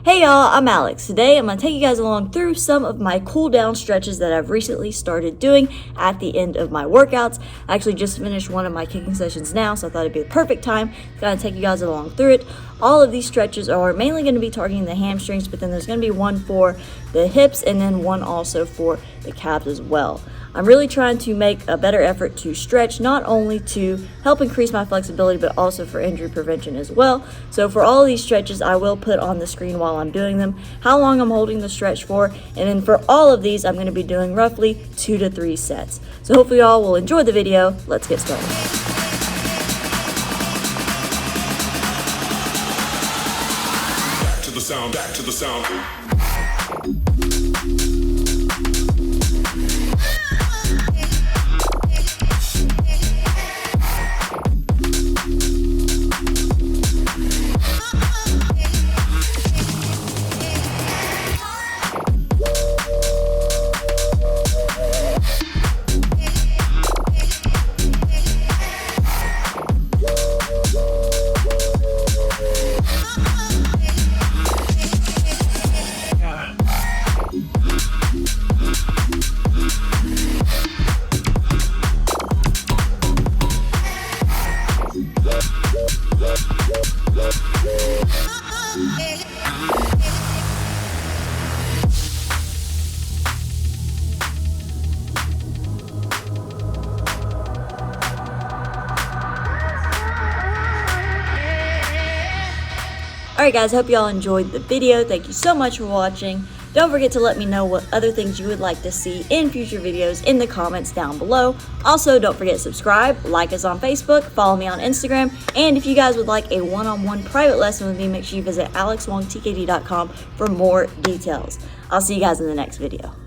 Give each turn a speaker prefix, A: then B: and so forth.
A: Hey y'all, I'm Alex. Today I'm going to take you guys along through some of my cool down stretches that I've recently started doing at the end of my workouts. I actually just finished one of my kicking sessions now, so I thought it'd be the perfect time to kind of take you guys along through it. All of these stretches are mainly going to be targeting the hamstrings, but then there's going to be one for the hips and then one also for the calves as well. I'm really trying to make a better effort to stretch, not only to help increase my flexibility, but also for injury prevention as well. So for all of these stretches, I will put on the screen while I'm doing them, how long I'm holding the stretch for, and then for all of these, I'm going to be doing roughly 2 to 3 sets. So hopefully y'all will enjoy the video. Let's get started.
B: Back to the sound.
A: Alright guys, hope y'all enjoyed the video. Thank you so much for watching. Don't forget to let me know what other things you would like to see in future videos in the comments down below. Also, don't forget to subscribe, like us on Facebook, follow me on Instagram, and if you guys would like a one-on-one private lesson with me, make sure you visit alexwongtkd.com for more details. I'll see you guys in the next video.